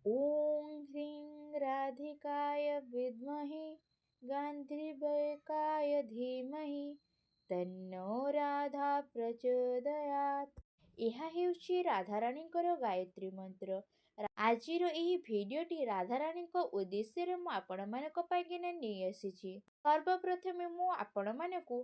ॐ ह्रीं राधिकाय विद्महे गान्धीवकाय धीमहि तन्नो राधा प्रचोदयात्। ଏହା ହେଉଛି ରାଧାରାଣୀଙ୍କର ଗାୟତ୍ରୀ ମନ୍ତ୍ର। ଆଜିର ଏହି ଭିଡ଼ିଓଟି ରାଧାରାଣୀଙ୍କ ଉଦ୍ଦେଶ୍ୟରେ ମୁଁ ଆପଣମାନଙ୍କ ପାଇଁକିନା ନେଇ ଆସିଛି। ସର୍ବପ୍ରଥମେ ମୁଁ ଆପଣମାନଙ୍କୁ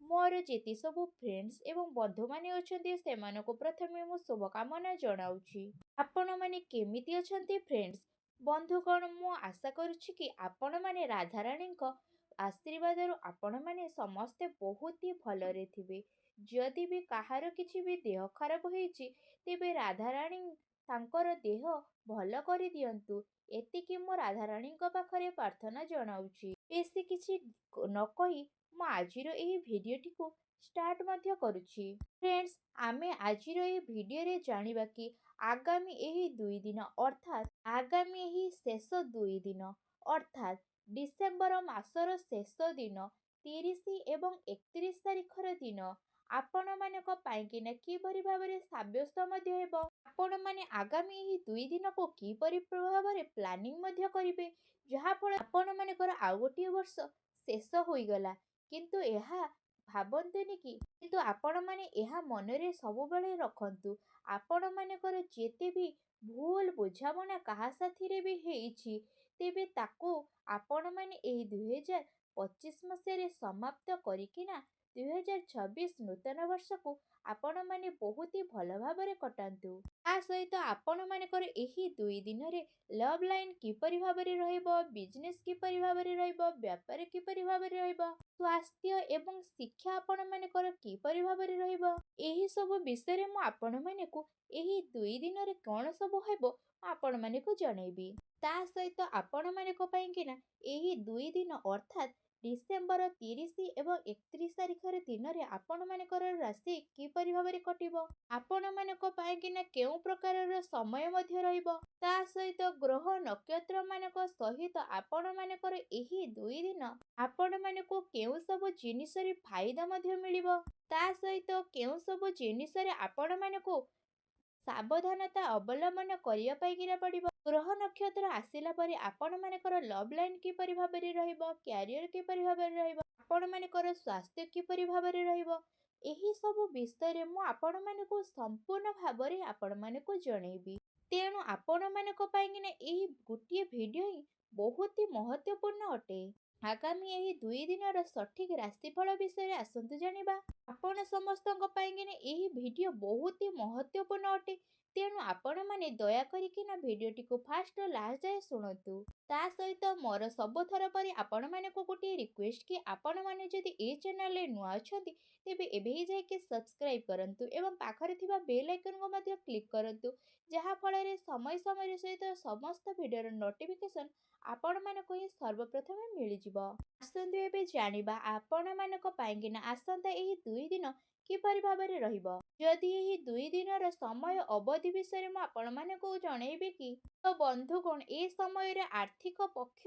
ମୋର ଯେତେ ସବୁ ଫ୍ରେଣ୍ଡସ୍ ଏବଂ ବନ୍ଧୁମାନେ ଅଛନ୍ତି ସେମାନଙ୍କୁ ପ୍ରଥମେ ମୁଁ ଶୁଭକାମନା ଜଣାଉଛି। ଆପଣମାନେ କେମିତି ଅଛନ୍ତି ଫ୍ରେଣ୍ଡସ୍? ବନ୍ଧୁଗଣ, ମୁଁ ଆଶା କରୁଛି କି ଆପଣମାନେ ରାଧାରାଣୀଙ୍କ ଆଶୀର୍ବାଦରୁ ଆପଣମାନେ ସମସ୍ତେ ବହୁତ ହି ଭଲରେ ଥିବେ। ଯଦି ବି କାହାର କିଛି ବି ଦେହ ଖରାପ ହେଇଛି ତେବେ ରାଧାରାଣୀ ତାଙ୍କର ଦେହ ଭଲ କରିଦିଅନ୍ତୁ। ଏତିକି ମୁଁ ରାଧାରାଣୀଙ୍କ ପାଖରେ ପ୍ରାର୍ଥନା ଜଣାଉଛି। ବେଶୀ କିଛି ନ କହି ମୁଁ ଆଜିର ଏହି ଭିଡ଼ିଓଟିକୁ ଷ୍ଟାର୍ଟ ମଧ୍ୟ କରୁଛି। ଫ୍ରେଣ୍ଡସ୍, ଆମେ ଆଜିର ଏହି ଭିଡ଼ିଓରେ ଜାଣିବା କି ଆଗାମୀ ଏହି 2 ଦିନ ଆଗାମୀ ଏହି ଶେଷ 2 ଦିନ ଅର୍ଥାତ୍ ଡିସେମ୍ବର ମାସର ଶେଷ ଦିନ 30 ଏବଂ 31 ତାରିଖର ଦିନ ଆପଣମାନଙ୍କ ପାଇଁକିନା କିପରି ଭାବରେ ସାବ୍ୟସ୍ତ ମଧ୍ୟ ହେବ। ଆପଣମାନେ ଆଗାମୀ ଏହି 2 ଦିନକୁ କିପରି ଭାବରେ ପ୍ଲାନିଂ ମଧ୍ୟ କରିବେ, ଯାହାଫଳରେ ଆପଣମାନଙ୍କର ଆଉ ଗୋଟିଏ ବର୍ଷ ଶେଷ ହୋଇଗଲା। କିନ୍ତୁ ଏହା ଭାବନ୍ତୁନି କି, କିନ୍ତୁ ଆପଣମାନେ ଏହା ମନରେ ସବୁବେଳେ ରଖନ୍ତୁ, ଆପଣମାନଙ୍କର ଯେତେ ବି ଭୁଲ ବୁଝାମଣା କାହା ସାଥିରେ ବି ହେଇଛି ତେବେ ତାକୁ ଆପଣମାନେ ଏହି 2025 ମସିହାରେ ସମାପ୍ତ କରିକିନା 2026 ନୂତନ ବର୍ଷକୁ ଆପଣମାନେ ବହୁତ ହି ଭଲ ଭାବରେ କଟାନ୍ତୁ। ତା ସହିତ ଆପଣମାନଙ୍କର ଏହି 2 ଦିନରେ ଲଭ୍ ଲାଇନ୍ କିପରି ଭାବରେ ରହିବ, ବିଜନେସ୍ କିପରି ଭାବରେ ରହିବ, ବ୍ୟାପାର କିପରି ଭାବରେ ରହିବ, ସ୍ୱାସ୍ଥ୍ୟ ଏବଂ ଶିକ୍ଷା ଆପଣମାନଙ୍କର କିପରି ଭାବରେ ରହିବ, ଏହି ସବୁ ବିଷୟରେ ମୁଁ ଆପଣମାନଙ୍କୁ ଏହି 2 ଦିନରେ କ'ଣ ସବୁ ହେବ ମୁଁ ଆପଣମାନଙ୍କୁ ଜଣେଇବି। ତା ସହିତ ଆପଣମାନଙ୍କ ପାଇଁକିନା ଏହି 2 ଦିନ ଅର୍ଥାତ୍ ଡିସେମ୍ବର 30 ଏବଂ 31 ତାରିଖର ଦିନରେ ଆପଣମାନଙ୍କର ରାଶି କିପରି ଭାବରେ କଟିବ, ଆପଣମାନଙ୍କ ପାଇଁକିନା କେଉଁ ପ୍ରକାରର ସମୟ ମଧ୍ୟ ରହିବ, ତା ସହିତ ଗ୍ରହ ନକ୍ଷତ୍ରମାନଙ୍କ ସହିତ ଆପଣମାନଙ୍କର ଏହି 2 ଦିନ ଆପଣମାନଙ୍କୁ କେଉଁ ସବୁ ଜିନିଷରେ ଫାଇଦା ମଧ୍ୟ ମିଳିବ, ତା ସହିତ କେଉଁ ସବୁ ଜିନିଷରେ ଆପଣମାନଙ୍କୁ ସାବଧାନତା ଅବଲମ୍ବନ କରିବା ପାଇଁକିନା ପଡ଼ିବ। ଗ୍ରହ ନକ୍ଷତ୍ର ଆସିଲା ପରେ ଆପଣମାନଙ୍କର ଲଭ୍ ଲାଇନ୍ କିପରି ଭାବରେ ରହିବ, କ୍ୟାରିୟର କିପରି ଭାବରେ ରହିବ, ଆପଣମାନଙ୍କର ସ୍ୱାସ୍ଥ୍ୟ କିପରି ଭାବରେ ରହିବ, ଏହି ସବୁ ବିଷୟରେ ମୁଁ ଆପଣମାନଙ୍କୁ ସମ୍ପୂର୍ଣ୍ଣ ଭାବରେ ଆପଣମାନଙ୍କୁ ଜଣେଇବି। ତେଣୁ ଆପଣମାନଙ୍କ ପାଇଁକିନା ଏହି ଗୋଟିଏ ଭିଡ଼ିଓ ହିଁ ବହୁତ ହି ମହତ୍ତ୍ୱପୂର୍ଣ୍ଣ ଅଟେ। ଆଗାମୀ ଏହି 2 ଦିନର ସଠିକ୍ ରାଶିଫଳ ବିଷୟରେ ଆସନ୍ତୁ ଜାଣିବା। ଆପଣ ସମସ୍ତଙ୍କ ପାଇଁକିନା ଏହି ଭିଡ଼ିଓ ବହୁତ ହି ମହତ୍ତ୍ୱପୂର୍ଣ୍ଣ ଅଟେ। ତେଣୁ ଆପଣମାନେ ଦୟାକରିକିନା ଭିଡ଼ିଓଟିକୁ ଫାର୍ଷ୍ଟ ଲାଷ୍ଟ ଯାଏ ଶୁଣନ୍ତୁ। ତା ସହିତ ମୋର ସବୁଥର ପରି ଆପଣମାନଙ୍କୁ ଗୋଟିଏ ରିକ୍ୱେଷ୍ଟ କି ଆପଣମାନେ ଯଦି ଏ ଚ୍ୟାନେଲରେ ନୂଆ ଅଛନ୍ତି ତେବେ ଏବେ ହିଁ ଯାଇକି ସବସ୍କ୍ରାଇବ୍ କରନ୍ତୁ ଏବଂ ପାଖରେ ଥିବା ବେଲ୍ ଆଇକନକୁ ମଧ୍ୟ କ୍ଲିକ୍ କରନ୍ତୁ, ଯାହାଫଳରେ ସମୟ ସମୟ ସହିତ ସମସ୍ତ ଭିଡ଼ିଓର ନୋଟିଫିକେସନ୍ ଆପଣମାନଙ୍କୁ ହିଁ ସର୍ବପ୍ରଥମେ ମିଳିଯିବ। ଆସନ୍ତୁ ଏବେ ଜାଣିବା ଆପଣମାନଙ୍କ ପାଇଁକିନା ଆସନ୍ତା ଏହି 2 ଦିନ କିପରି ଭାବରେ ରହିବ। ଯଦି ଏହି 2 ଦିନର ସମୟ ଅବଧି ବିଷୟରେ ମୁଁ ଆପଣମାନଙ୍କୁ ଜଣେଇବି କି, ତ ବନ୍ଧୁଗଣ, ଏ ସମୟରେ ଆର୍ଥିକ ପକ୍ଷ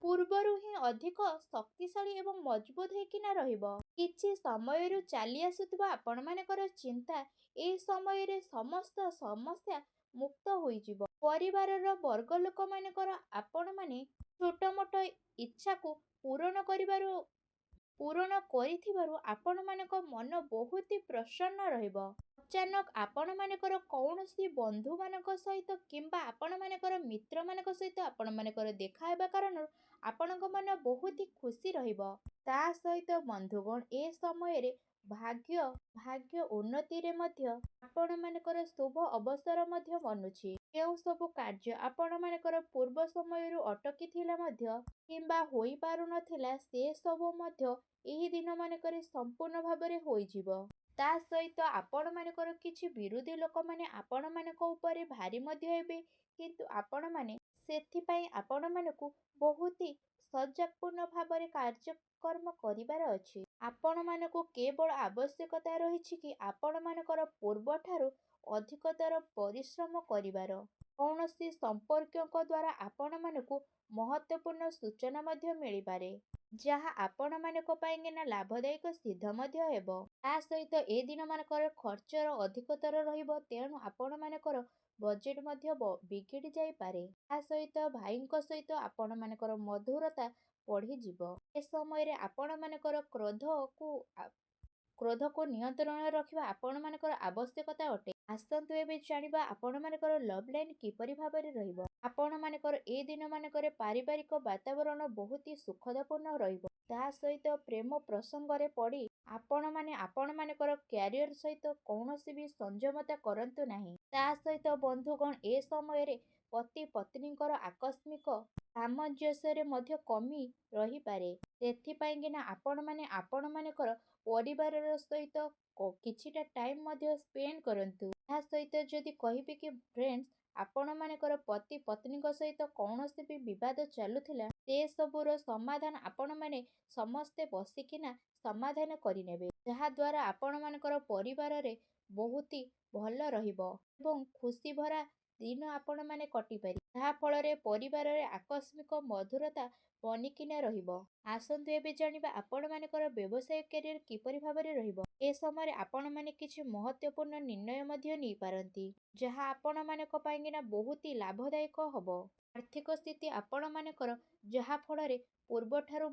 ପୂର୍ବରୁ ହିଁ ଅଧିକ ଶକ୍ତିଶାଳୀ ଏବଂ ମଜବୁତ ହେଇକିନା ରହିବ। କିଛି ସମୟରୁ ଚାଲି ଆସୁଥିବା ଆପଣମାନଙ୍କର ଚିନ୍ତା ଏ ସମୟରେ ସମସ୍ତ ସମସ୍ୟା ମୁକ୍ତ ହୋଇଯିବ। ପରିବାରର ବର୍ଗ ଲୋକମାନଙ୍କର ଆପଣମାନେ ଛୋଟ ମୋଟ ଇଚ୍ଛାକୁ ପୂରଣ କରିଥିବାରୁ ଆପଣମାନଙ୍କ ମନ ବହୁତ ପ୍ରସନ୍ନ ରହିବ। ଅଚାନକ ଆପଣମାନଙ୍କର କୌଣସି ବନ୍ଧୁମାନଙ୍କ ସହିତ କିମ୍ବା ଆପଣମାନଙ୍କର ମିତ୍ରମାନଙ୍କ ସହିତ ଆପଣମାନଙ୍କର ଦେଖା ହେବା କାରଣରୁ ଆପଣଙ୍କ ମନ ବହୁତ ଖୁସି ରହିବ। ତା ସହିତ ବନ୍ଧୁଗଣ, ଏ ସମୟରେ ଭାଗ୍ୟ ଉନ୍ନତିରେ ମଧ୍ୟ ଆପଣମାନଙ୍କର ଶୁଭ ଅବସର ମଧ୍ୟ ବନୁଛି। କେଉଁ ସବୁ କାର୍ଯ୍ୟ ଆପଣମାନଙ୍କର ପୂର୍ବ ସମୟରୁ ଅଟକି ଥିଲା ମଧ୍ୟ କିମ୍ବା ହୋଇପାରୁନଥିଲା ସେ ସବୁ ମଧ୍ୟ ଏହି ଦିନମାନଙ୍କରେ ସମ୍ପୂର୍ଣ୍ଣ ଭାବରେ ହୋଇଯିବ। ତା ସହିତ ଆପଣମାନଙ୍କର କିଛି ବିରୋଧୀ ଲୋକମାନେ ଆପଣମାନଙ୍କ ଉପରେ ଭାରି ମଧ୍ୟ ହେବେ, କିନ୍ତୁ ଆପଣମାନେ ସେଥିପାଇଁ ଆପଣମାନଙ୍କୁ ବହୁତ ସଜାଗପୂର୍ଣ୍ଣ ଭାବରେ କାର୍ଯ୍ୟକ୍ରମ କରିବାର ଅଛି। ଆପଣମାନଙ୍କୁ କେବଳ ଆବଶ୍ୟକତା ରହିଛି କି ଆପଣମାନଙ୍କର ପୂର୍ବଠାରୁ ଅଧିକତର ପରିଶ୍ରମ କରିବାର। କୌଣସି ସମ୍ପର୍କୀୟଙ୍କ ଦ୍ୱାରା ଆପଣମାନଙ୍କୁ ମହତ୍ତ୍ୱପୂର୍ଣ୍ଣ ସୂଚନା ମଧ୍ୟ ମିଳିପାରେ, ଯାହା ଆପଣମାନଙ୍କ ପାଇଁକିନା ଲାଭଦାୟକ ସିଦ୍ଧ ମଧ୍ୟ ହେବ। ତା ସହିତ ଏ ଦିନମାନଙ୍କର ଖର୍ଚ୍ଚର ଅଧିକତର ରହିବ, ତେଣୁ ଆପଣମାନଙ୍କର ବଜେଟ୍ ମଧ୍ୟ ବିଗିଡ଼ି ଯାଇପାରେ। ତା ସହିତ ଭାଇଙ୍କ ସହିତ ଆପଣମାନଙ୍କର ମଧୁରତା ବଢ଼ିଯିବ। ଏ ସମୟରେ ଆପଣମାନଙ୍କର କ୍ରୋଧକୁ ନିୟନ୍ତ୍ରଣରେ ରଖିବା ଆପଣମାନଙ୍କର ଆବଶ୍ୟକତା ଅଟେ। ଆସନ୍ତୁ ଏବେ ଜାଣିବା ଆପଣମାନଙ୍କର ଲଭ୍ ଲାଇନ୍ କିପରି ଭାବରେ ରହିବ। ଆପଣମାନଙ୍କର ଏ ଦିନମାନଙ୍କରେ ପାରିବାରିକ ବାତାବରଣ ବହୁତ ସୁଖଦପୂର୍ଣ୍ଣ ରହିବ। ତା ସହିତ ପ୍ରେମ ପ୍ରସଙ୍ଗରେ ପଡ଼ି ଆପଣମାନେ ଆପଣମାନଙ୍କର କ୍ୟାରିୟର ସହିତ କୌଣସି ବି ସଂଯମତା କରନ୍ତୁ ନାହିଁ। ତା ସହିତ ବନ୍ଧୁଗଣ, ଏ ସମୟରେ ପତି ପତ୍ନୀଙ୍କର ଆକସ୍ମିକ ସାମଞ୍ଜସ୍ୟରେ ମଧ୍ୟ କମି ରହିପାରେ। ସେଥିପାଇଁକିନା ଆପଣମାନେ ଆପଣମାନଙ୍କର ପରିବାରର ସହିତ କିଛିଟା ଟାଇମ୍ ମଧ୍ୟ ସ୍ପେଣ୍ଡ କରନ୍ତୁ। ଏହା ସହିତ ଯଦି କହିବି କି ଫ୍ରେଣ୍ଡସ୍, ଆପଣମାନଙ୍କର ପତି ପତ୍ନୀଙ୍କ ସହିତ କୌଣସି ବି ବିବାଦ ଚାଲୁଥିଲା, ସେ ସବୁର ସମାଧାନ ଆପଣମାନେ ସମସ୍ତେ ବସିକିନା ସମାଧାନ କରିନେବେ। ଯାହାଦ୍ୱାରା ଆପଣମାନଙ୍କର ପରିବାରରେ ବହୁତ ଭଲ ରହିବ ଏବଂ ଖୁସି ଭରା ଦିନ ଆପଣମାନେ କଟିପାରିବେ। ଯାହାଫଳରେ ପରିବାରରେ ଆକସ୍ମିକ ମଧୁରତା ବନିକିନା ରହିବ। ଆସନ୍ତୁ ଏବେ ଜାଣିବା ଆପଣମାନଙ୍କର ବ୍ୟବସାୟ କ୍ୟାରିୟର କିପରି ଭାବରେ ରହିବ। ଏ ସମୟରେ ଆପଣମାନେ କିଛି ମହତ୍ତ୍ୱପୂର୍ଣ୍ଣ ନିର୍ଣ୍ଣୟ ମଧ୍ୟ ନେଇପାରନ୍ତି, ଯାହା ଆପଣମାନଙ୍କ ପାଇଁକିନା ବହୁତ ଲାଭଦାୟକ ହେବ। ଆର୍ଥିକ ସ୍ଥିତି ଆପଣମାନଙ୍କର ଯାହାଫଳରେ ପୂର୍ବଠାରୁ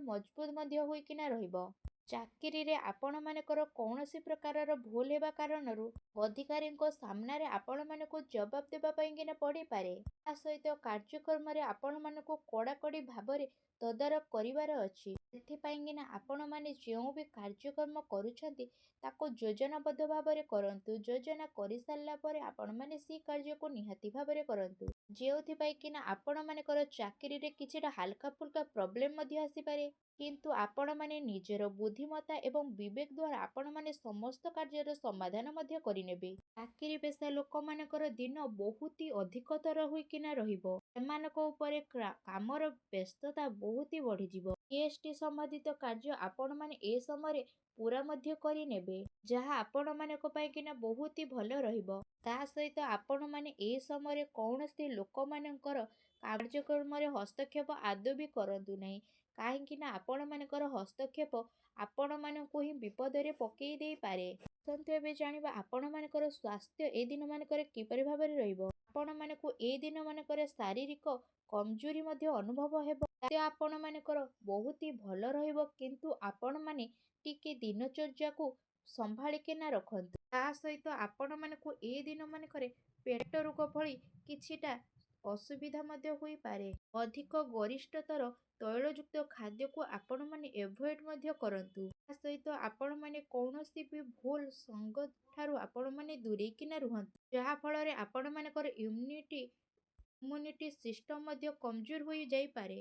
ମଜବୁତ ମଧ୍ୟ ହୋଇକିନା ରହିବ। ଚାକିରିରେ ଆପଣମାନଙ୍କର କୌଣସି ପ୍ରକାରର ଭୁଲ ହେବା କାରଣରୁ ଅଧିକାରୀଙ୍କ ସାମ୍ନାରେ ଆପଣମାନଙ୍କୁ ଜବାବ ଦେବା ପାଇଁକିନା ପଡ଼ିପାରେ। ତା ସହିତ କାର୍ଯ୍ୟକ୍ରମରେ ଆପଣମାନଙ୍କୁ କଡ଼ାକଡ଼ି ଭାବରେ ତଦାରଖ କରିବାର ଅଛି। ସେଥିପାଇଁକିନା ଆପଣମାନେ ଯେଉଁ ବି କାର୍ଯ୍ୟକ୍ରମ କରୁଛନ୍ତି ତାକୁ ଯୋଜନାବଦ୍ଧ ଭାବରେ କରନ୍ତୁ। ଯୋଜନା କରିସାରିଲା ପରେ ଆପଣମାନେ ସେହି କାର୍ଯ୍ୟକୁ ନିହାତି ଭାବରେ କରନ୍ତୁ। ଯେଉଁଥିପାଇଁକିନା ଆପଣମାନଙ୍କର ଚାକିରିରେ କିଛିଟା ହାଲକା ଫୁଲକା ପ୍ରୋବ୍ଲେମ୍ ମଧ୍ୟ ଆସିପାରେ, କିନ୍ତୁ ଆପଣମାନେ ନିଜର ବୁଦ୍ଧିମତ୍ତା ଏବଂ ବିବେକ ଦ୍ୱାରା ଆପଣମାନେ ସମସ୍ତ କାର୍ଯ୍ୟର ସମାଧାନ ମଧ୍ୟ କରିନେବେ। ଚାକିରି ପେଶା ଲୋକମାନଙ୍କର ଦିନ ବହୁତ ଅଧିକତର ହୋଇକିନା ରହିବ। ସେମାନଙ୍କ ଉପରେ କାମର ବ୍ୟସ୍ତତା ବହୁତ ବଢ଼ିଯିବ। GST ସମ୍ବନ୍ଧିତ କାର୍ଯ୍ୟ ଆପଣମାନେ ଏ ସମୟରେ ପୁରା ମଧ୍ୟ କରିନେବେ, ଯାହା ଆପଣମାନଙ୍କ ପାଇଁକିନା ବହୁତ ଭଲ ରହିବ। ତା ସହିତ ଆପଣମାନେ ଏ ସମୟରେ କୌଣସି ଲୋକମାନଙ୍କର କାର୍ଯ୍ୟକ୍ରମରେ ହସ୍ତକ୍ଷେପ ଆଦୌ ବି କରନ୍ତୁ ନାହିଁ, କାହିଁକିନା ଆପଣମାନଙ୍କର ହସ୍ତକ୍ଷେପ ଆପଣମାନଙ୍କୁ ହିଁ ବିପଦରେ ପକେଇ ଦେଇପାରେ। ଆସନ୍ତୁ ଏବେ ଜାଣିବା ଆପଣମାନଙ୍କର ସ୍ୱାସ୍ଥ୍ୟ ଏ ଦିନମାନଙ୍କରେ କିପରି ଭାବରେ ରହିବ। ଆପଣମାନଙ୍କୁ ଏ ଦିନମାନଙ୍କରେ ଶାରୀରିକ କମଜୋରି ମଧ୍ୟ ଅନୁଭବ ହେବ। ସ୍ୱାସ୍ଥ୍ୟ ଆପଣମାନଙ୍କର ବହୁତ ଭଲ ରହିବ, କିନ୍ତୁ ଆପଣମାନେ ଟିକେ ଦିନଚର୍ଯ୍ୟାକୁ ସମ୍ଭାଳିକିନା ରଖନ୍ତୁ। ତା ସହିତ ଆପଣମାନଙ୍କୁ ଏ ଦିନମାନଙ୍କରେ ପେଟ ରୋଗ ଭଳି କିଛିଟା ଅସୁବିଧା ମଧ୍ୟ ହୋଇପାରେ। ଅଧିକ ଗରିଷ୍ଠତର ତୈଳଯୁକ୍ତ ଖାଦ୍ୟକୁ ଆପଣମାନେ ଏଭଏଡ୍ ମଧ୍ୟ କରନ୍ତୁ। ତା ସହିତ ଆପଣମାନେ କୌଣସି ବି ଭୁଲ ସଙ୍ଗ ଠାରୁ ଆପଣମାନେ ଦୂରେଇକିନା ରୁହନ୍ତୁ, ଯାହାଫଳରେ ଆପଣମାନଙ୍କର ଇମ୍ୟୁନିଟି ସିଷ୍ଟମ ମଧ୍ୟ କମଜୋର ହୋଇଯାଇପାରେ।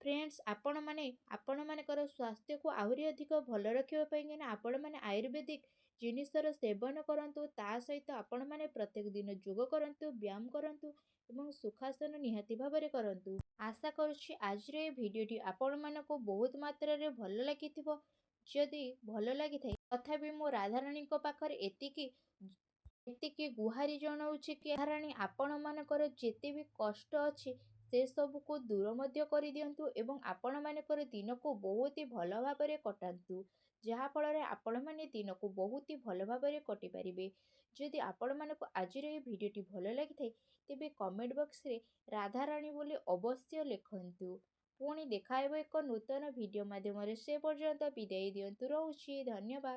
ଫ୍ରେଣ୍ଡସ୍, ଆପଣମାନେ ଆପଣମାନଙ୍କର ସ୍ୱାସ୍ଥ୍ୟକୁ ଆହୁରି ଅଧିକ ଭଲ ରଖିବା ପାଇଁକିନା ଆପଣମାନେ ଆୟୁର୍ବେଦିକ ଜିନିଷର ସେବନ କରନ୍ତୁ। ତା ସହିତ ଆପଣମାନେ ପ୍ରତ୍ୟେକ ଦିନ ଯୋଗ କରନ୍ତୁ, ବ୍ୟାୟାମ କରନ୍ତୁ ଏବଂ ସୁଖାସନ ନିହାତି ଭାବରେ କରନ୍ତୁ। ଆଶା କରୁଛି ଆଜିର ଏ ଭିଡ଼ିଓଟି ଆପଣମାନଙ୍କୁ ବହୁତ ମାତ୍ରାରେ ଭଲ ଲାଗିଥିବ। ଯଦି ଭଲ ଲାଗିଥାଏ, ତଥାପି ମୁଁ ରାଧାରାଣୀଙ୍କ ପାଖରେ ଏତିକି ଗୁହାରି ଜଣାଉଛି କି ରାଧାରାଣୀ ଆପଣମାନଙ୍କର ଯେତେ ବି କଷ୍ଟ ଅଛି ସେ ସବୁକୁ ଦୂର ମଧ୍ୟ କରିଦିଅନ୍ତୁ ଏବଂ ଆପଣମାନଙ୍କର ଦିନକୁ ବହୁତ ଭଲ ଭାବରେ କଟାନ୍ତୁ, ଯାହାଫଳରେ ଆପଣମାନେ ଦିନକୁ ବହୁତ ଭଲ ଭାବରେ କଟିପାରିବେ। ଯଦି ଆପଣମାନଙ୍କୁ ଆଜିର ଏହି ଭିଡ଼ିଓଟି ଭଲ ଲାଗିଥାଏ, ତେବେ କମେଣ୍ଟ ବକ୍ସରେ ରାଧାରାଣୀ ବୋଲି ଅବଶ୍ୟ ଲେଖନ୍ତୁ। ପୁଣି ଦେଖା ହେବ ଏକ ନୂତନ ଭିଡ଼ିଓ ମାଧ୍ୟମରେ। ସେ ପର୍ଯ୍ୟନ୍ତ ବିଦାୟ ଦିଅନ୍ତୁ। ରହୁଛି। ଧନ୍ୟବାଦ।